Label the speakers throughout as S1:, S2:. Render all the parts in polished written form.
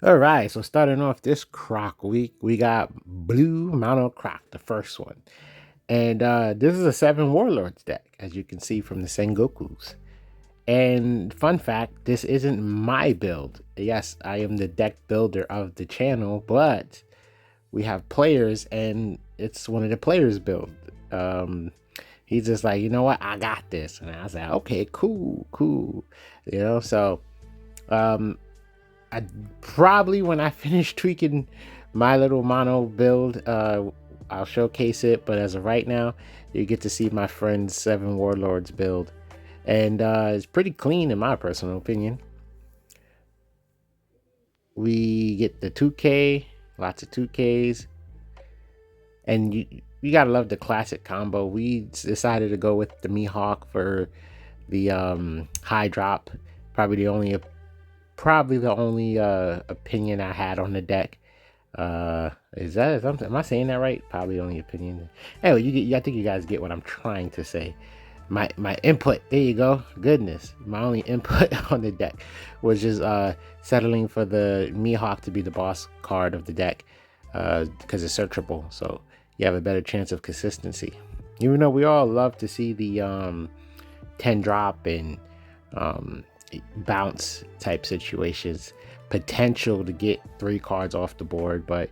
S1: All right, so starting off this Croc week, we got Blue Mono Croc, the first one. And this is a 7 Warlords deck, as you can see from the Sengokus. And fun fact, this isn't my build. Yes, I am the deck builder of the channel, but we have players and it's one of the players' build. Um, he's just like, you know what, I got this. And I was like, okay, cool, cool. So um, I probably when I finish tweaking my little mono build, I'll showcase it. But as of right now, you get to see my friend's 7 Warlords build, and it's pretty clean in my personal opinion. We get the 2K, lots of 2Ks, and you gotta love the classic combo. We decided to go with the Mihawk for the high drop. Probably the only opinion I had on the deck. Is something? Am I saying that right? Probably only opinion. Anyway, I think you guys get what I'm trying to say. My input. There you go. Goodness, my only input on the deck was just settling for the Mihawk to be the boss card of the deck, because it's searchable, so you have a better chance of consistency. Even though we all love to see the 10 drop and um, bounce type situations, potential to get 3 cards off the board, but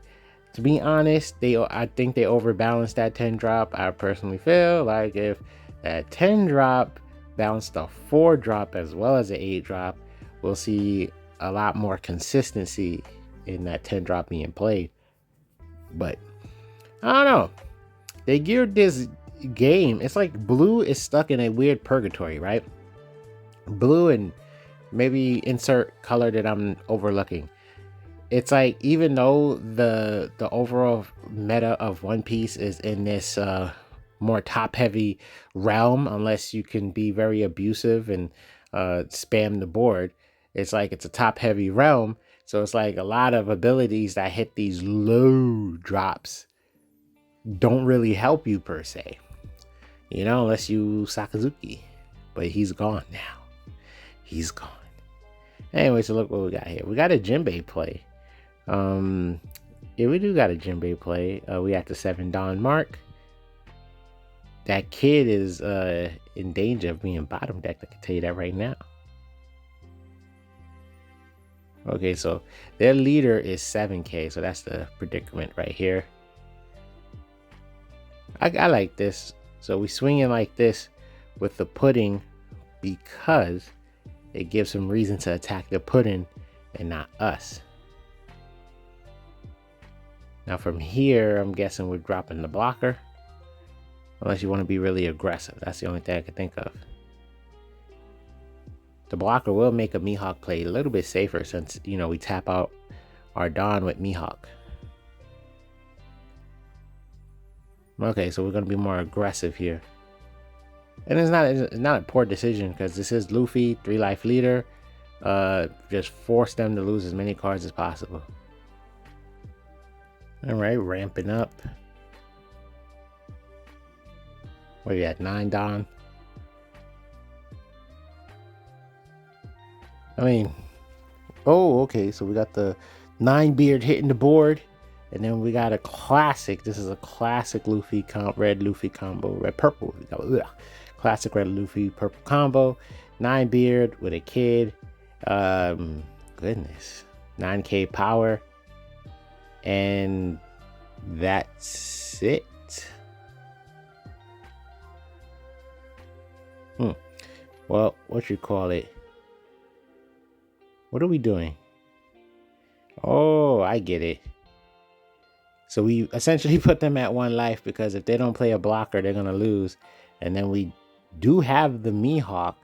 S1: to be honest, I think they overbalanced that 10 drop. I personally feel like if that 10 drop bounced a 4 drop as well as an 8 drop, we'll see a lot more consistency in that 10 drop being played. But I don't know. They geared this game. It's like Blue is stuck in a weird purgatory, right? Blue and maybe insert color that I'm overlooking. It's like even though the overall meta of One Piece is in this more top heavy realm, unless you can be very abusive and spam the board, it's like it's a top heavy realm. So it's like a lot of abilities that hit these low drops don't really help you per se, unless you Sakazuki. But he's gone now. He's gone. Anyway, so look what we got here. We got a Jinbei play. Yeah, we do got a Jinbei play. We at the 7 Dawn mark. That kid is in danger of being bottom decked. I can tell you that right now. Okay, so their leader is 7K, so that's the predicament right here. I like this. So we swing in like this with the pudding because it gives him reason to attack the pudding and not us. Now from here, I'm guessing we're dropping the blocker. Unless you want to be really aggressive. That's the only thing I can think of. The blocker will make a Mihawk play a little bit safer since, we tap out our Dawn with Mihawk. Okay, so we're going to be more aggressive here. And it's not a poor decision because this is Luffy, 3-life leader. Just force them to lose as many cards as possible. Alright, ramping up. What are you at, 9 Dawn? I mean, oh, okay, so we got the 9 Beard hitting the board. And then we got a classic. This is a classic red Luffy combo. Red purple. Classic red Luffy purple combo. 9 Beard with a kid. Goodness. 9K power. And that's it. Well, what you call it? What are we doing? Oh, I get it. So we essentially put them at 1 life because if they don't play a blocker, they're going to lose. And then we do have the Mihawk.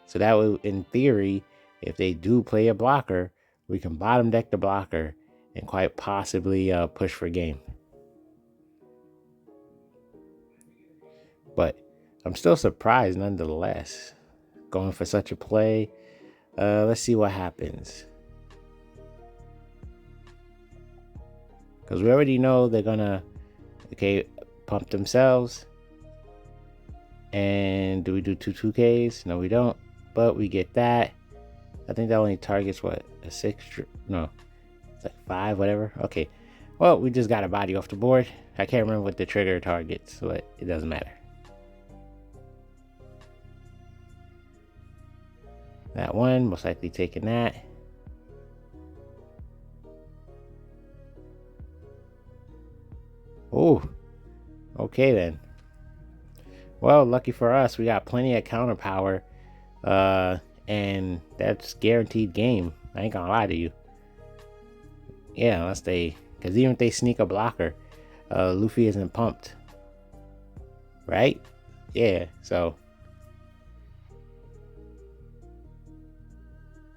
S1: So that way, in theory, if they do play a blocker, we can bottom deck the blocker and quite possibly push for game. But I'm still surprised nonetheless. Going for such a play. Let's see what happens. Because we already know they're gonna, pump themselves. And do we do 2 2Ks? No, we don't. But we get that. I think that only targets what? A 6? No. It's like 5, whatever. Okay. Well, we just got a body off the board. I can't remember what the trigger targets, but it doesn't matter. That one, most likely taking that. Oh, okay then. Well, lucky for us, we got plenty of counter power. And that's guaranteed game. I ain't gonna lie to you. Yeah, unless they, because even if they sneak a blocker, Luffy isn't pumped, right? Yeah, so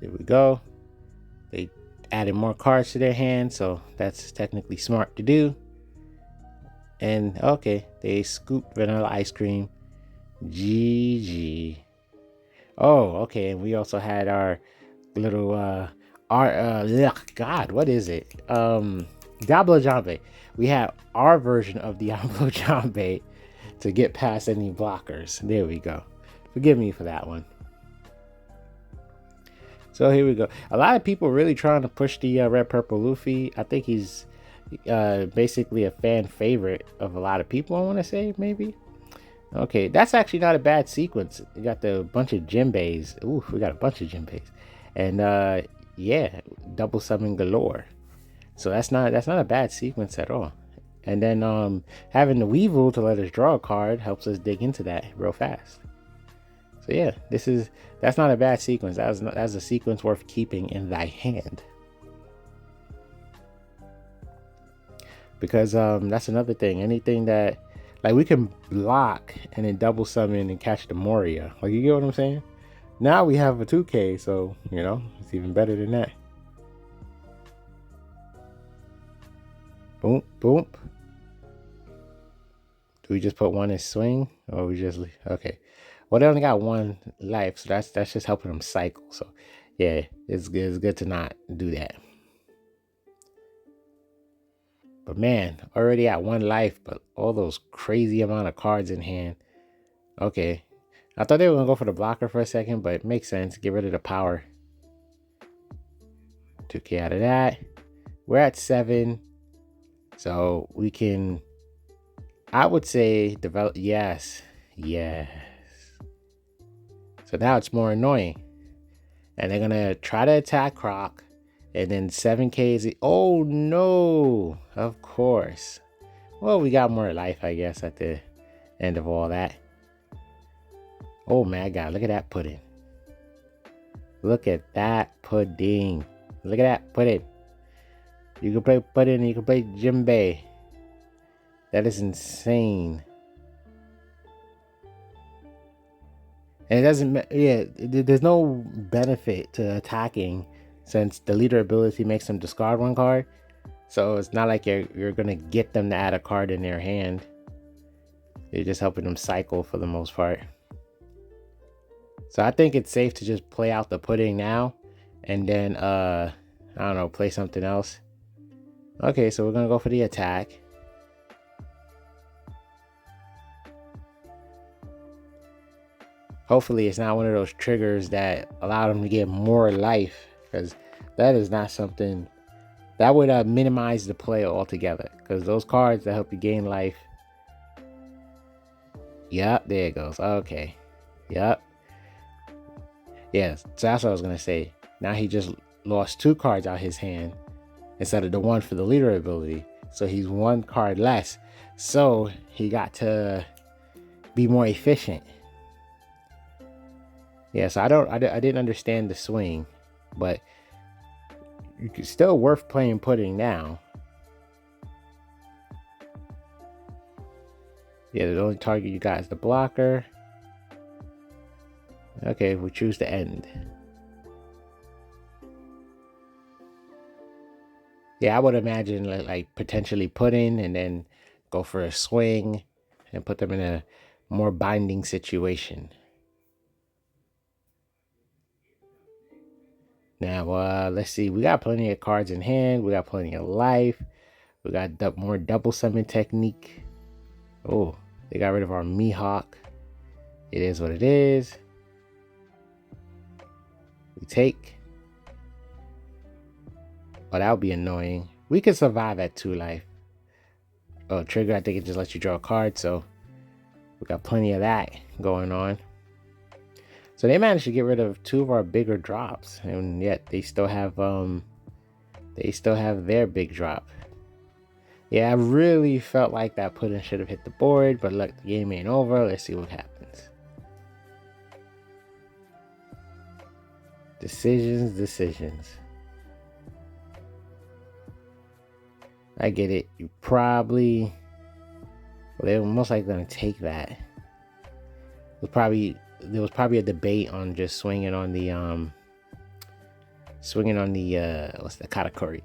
S1: there we go. They added more cards to their hand, so that's technically smart to do. And okay, they scooped vanilla ice cream. GG. Oh, okay, and we also had our little God, what is it? Diablo Jambe. We have our version of Diablo Jambe to get past any blockers. There we go. Forgive me for that one. So here we go. A lot of people really trying to push the red purple Luffy. I think he's basically a fan favorite of a lot of people, I want to say, maybe. Okay, that's actually not a bad sequence. We got the bunch of Jinbeis. Ooh, we got a bunch of Jinbeis. And yeah, double summon galore. So that's not a bad sequence at all. And then having the Weevil to let us draw a card helps us dig into that real fast. So yeah, that's not a bad sequence. That's a sequence worth keeping in thy hand. Because that's another thing. Anything that, like, we can block and then double summon and catch the Moria. Like, you get what I'm saying? Now we have a 2K, so you know it's even better than that. Boom, boom. Do we just put one in swing, or we just okay? Well, they only got 1 life, so that's just helping them cycle. So yeah, it's good to not do that. But man, already at 1 life, but all those crazy amount of cards in hand. Okay, I thought they were gonna go for the blocker for a second, but it makes sense. Get rid of the power. 2K out of that. We're at 7, so we can, I would say, develop. Yes. So now it's more annoying, and they're gonna try to attack Croc, and then 7K is. Oh no! Of course. Well, we got more life, I guess, at the end of all that. Oh my God! Look at that pudding. Look at that pudding. Look at that pudding. You can play pudding. You can play Jinbei. That is insane. And it doesn't, yeah, there's no benefit to attacking since the leader ability makes them discard 1 card. So it's not like you're going to get them to add a card in their hand. You're just helping them cycle for the most part. So I think it's safe to just play out the pudding now. And then, I don't know, play something else. Okay, so we're going to go for the attack. Hopefully it's not one of those triggers that allow them to get more life, because that is not something that would minimize the play altogether, because those cards that help you gain life. Yep, there it goes. Okay. Yep. Yes, so that's what I was going to say. Now he just lost 2 cards out his hand instead of the 1 for the leader ability. So he's 1 card less. So he got to be more efficient. Yeah, so I didn't understand the swing, but it's still worth playing pudding now. Yeah, the only target you got is the blocker. Okay, we choose to end. Yeah, I would imagine like potentially pudding and then go for a swing and put them in a more binding situation. Now, let's see. We got plenty of cards in hand. We got plenty of life. We got more double summon technique. Oh, they got rid of our Mihawk. It is what it is. We take. Oh, that would be annoying. We could survive at 2 life. Oh, trigger, I think it just lets you draw a card, so we got plenty of that going on. So they managed to get rid of 2 of our bigger drops, and yet they still have their big drop. Yeah, I really felt like that pudding should have hit the board, but look, the game ain't over. Let's see what happens. Decisions. I get it. You probably... Well, they were most likely going to take that. There was probably a debate on just swinging on the what's the katakuri.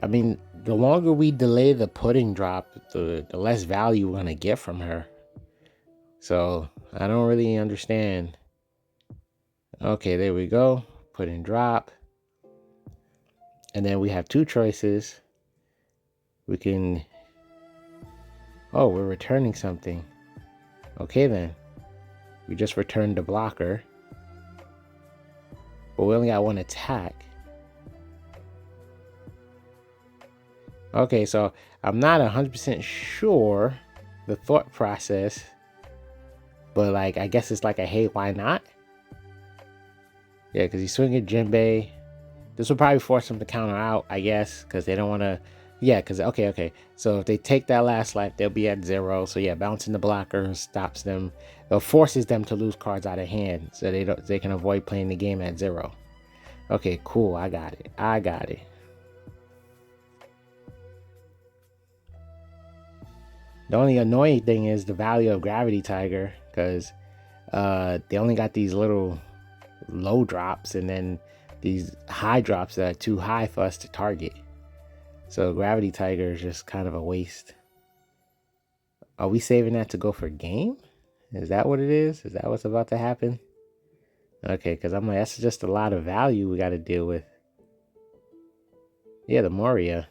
S1: I mean, the longer we delay the pudding drop, the less value we're gonna get from her. So I don't really understand. Okay, there we go. Pudding drop. And then we have 2 choices. We can... Oh, we're returning something. Okay then. We just returned the blocker. But we only got 1 attack. Okay, so I'm not 100% sure the thought process. But like, I guess it's like a hey, why not? Yeah, because he's swinging Jinbei. This will probably force them to counter out, I guess, because they don't want to... Yeah, because, okay. So if they take that last life, they'll be at 0. So yeah, bouncing the blocker stops them. It forces them to lose cards out of hand, so they can avoid playing the game at 0. Okay, cool. I got it. The only annoying thing is the value of Gravity Tiger, because they only got these little low drops and then these high drops that are too high for us to target. So Gravity Tiger is just kind of a waste. Are we saving that to go for game? Is that what it is? Is that what's about to happen? Okay, because I'm like, that's just a lot of value we got to deal with. Yeah, the Moria.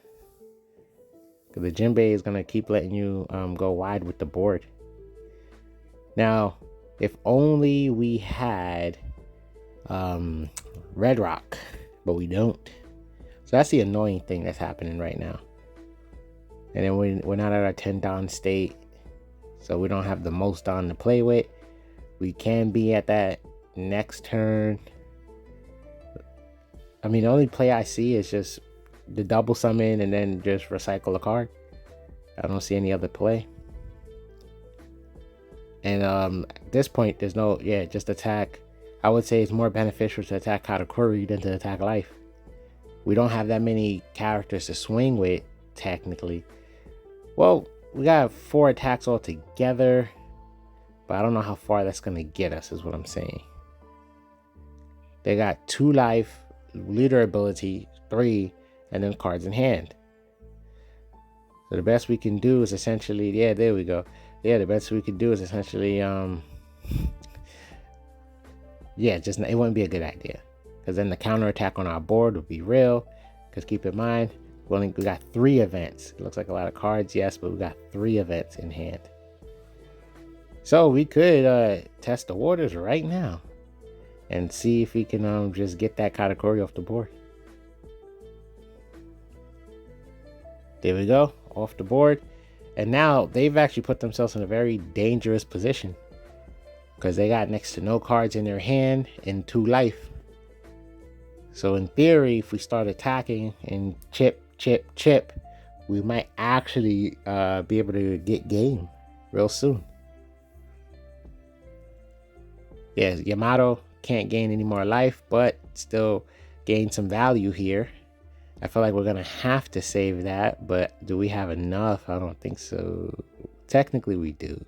S1: Because the Jinbei is going to keep letting you go wide with the board. Now, if only we had Red Rock, but we don't. So that's the annoying thing that's happening right now. And then we're not at our 10 Don state, so we don't have the most Don to play with. We can be at that next turn. I mean, the only play I see is just the double summon and then just recycle a card. I don't see any other play. And at this point, there's no... Yeah, just attack. I would say it's more beneficial to attack Katakuri than to attack life. We don't have that many characters to swing with, technically. Well, we got 4 attacks altogether, but I don't know how far that's going to get us, is what I'm saying. They got 2 life, leader ability, 3, and then cards in hand. So the best we can do is essentially... Yeah, there we go. Yeah, the best we could do is essentially... Yeah, just it wouldn't be a good idea. Because then the counterattack on our board would be real. Because keep in mind, we got 3 events. It looks like a lot of cards, yes, but we got 3 events in hand. So we could test the waters right now. And see if we can just get that Katakuri off the board. There we go, off the board. And now they've actually put themselves in a very dangerous position. Because they got next to no cards in their hand and 2 life. So in theory, if we start attacking and chip, we might actually be able to get game real soon. Yeah, Yamato can't gain any more life, but still gain some value here. I feel like we're going to have to save that, but do we have enough? I don't think so. Technically we do,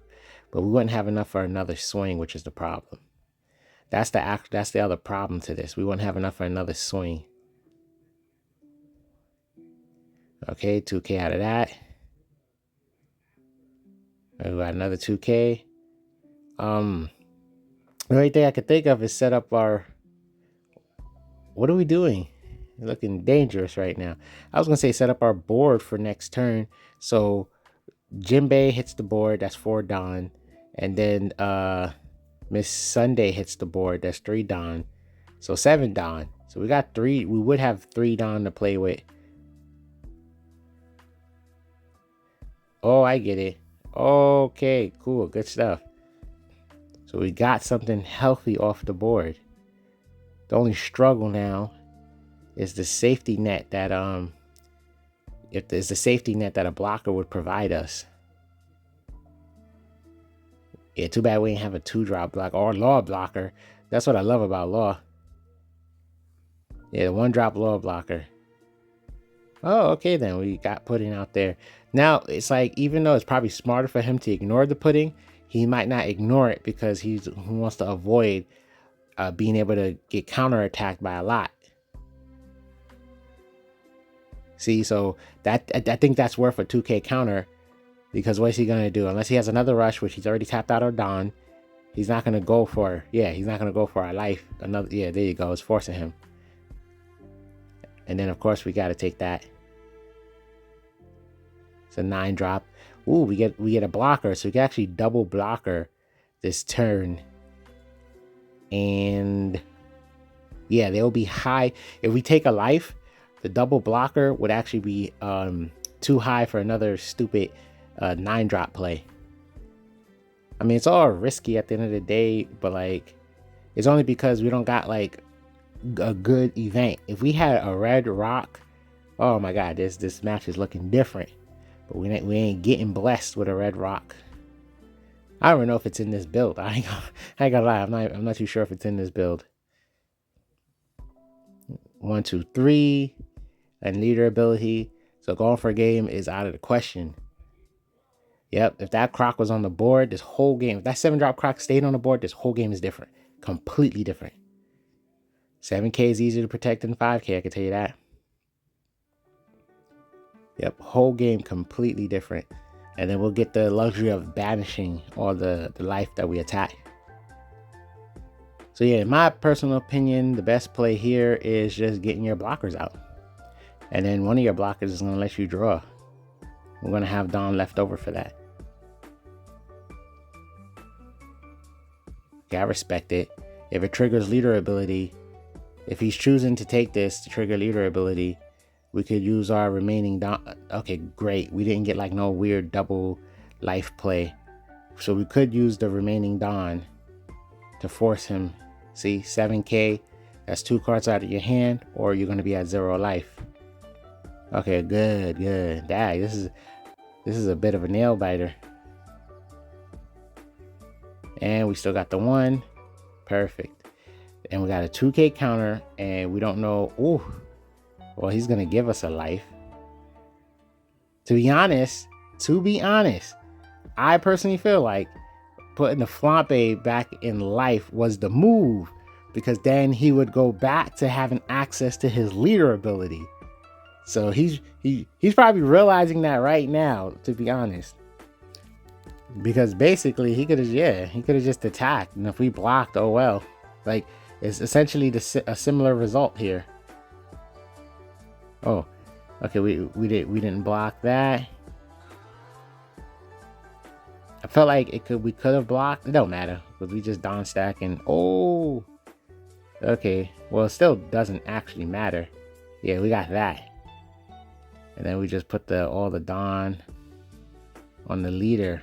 S1: but we wouldn't have enough for another swing, which is the problem. That's the other problem to this. We wouldn't have enough for another swing. Okay, 2K out of that. We got another 2K. The only thing I could think of is set up our... What are we doing? We're looking dangerous right now. I was going to say set up our board for next turn. So Jinbei hits the board. That's 4 Don. And then Miss Sunday hits the board. That's 3 Don. So 7 Don. So we got 3. We would have 3 Don to play with. Oh, I get it. Okay, cool. Good stuff. So we got something healthy off the board. The only struggle now is the safety net that if there's the safety net that a blocker would provide us. Yeah, too bad we ain't have a 2-drop block or law blocker. That's what I love about law. Yeah, the 1-drop law blocker. Oh, okay then. We got pudding out there. Now, it's like, even though it's probably smarter for him to ignore the pudding, he might not ignore it because he wants to avoid being able to get counterattacked by a lot. See, so that I think that's worth a 2K counter, because what's he gonna do? Unless he has another rush, which he's already tapped out of Don, he's not gonna go for. Yeah, he's not gonna go for our life. Another. Yeah, there you go. It's forcing him. And then of course we got to take that. It's a 9-drop. Ooh, we get a blocker, so we can actually double blocker this turn. And yeah, they'll be high. If we take a life, the double blocker would actually be too high for another stupid 9-drop play. I mean, it's all risky at the end of the day, but like, it's only because we don't got like a good event. If we had a red rock, oh my god, this match is looking different. But we ain't getting blessed with a red rock. I don't even know if it's in this build. I ain't gonna lie, I'm not too sure if it's in this build. 1, 2, 3, and leader ability. So going for a game is out of the question. Yep, if that Croc was on the board, this whole game, if that 7-drop Croc stayed on the board, this whole game is different. Completely different. 7K is easier to protect than 5K, I can tell you that. Yep, whole game completely different. And then we'll get the luxury of banishing all the life that we attack. So yeah, in my personal opinion, the best play here is just getting your blockers out. And then one of your blockers is going to let you draw. We're going to have Don left over for that. Okay, I respect it. If it triggers leader ability, if he's choosing to take this to trigger leader ability, we could use our remaining Don. Okay, great. We didn't get like no weird double life play. So we could use the remaining Don to force him. See, 7K, that's 2 cards out of your hand, or you're going to be at 0 life. Okay, good. Dang, this is a bit of a nail biter. And we still got the 1. Perfect. And we got a 2K counter, and we don't know. Ooh, well, he's going to give us a life. To be honest, I personally feel like putting the Flampe back in life was the move, because then he would go back to having access to his leader ability. So he's probably realizing that right now, to be honest. Because basically he could have just attacked, and if we blocked, oh well. Like, it's essentially a similar result here. Oh, okay, we didn't block that. I felt like we could have blocked. It don't matter, because we just Don stack and oh, okay. Well, it still doesn't actually matter. Yeah, we got that, and then we just put all the Don on the leader.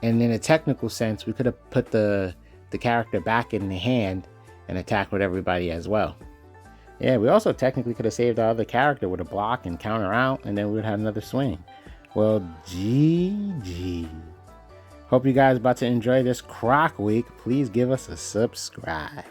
S1: And in a technical sense, we could have put the character back in the hand and attack with everybody as well. Yeah, we also technically could have saved our other character with a block and counter out, and then we would have another swing. Well, GG. Hope you guys about to enjoy this Croc week. Please give us a subscribe.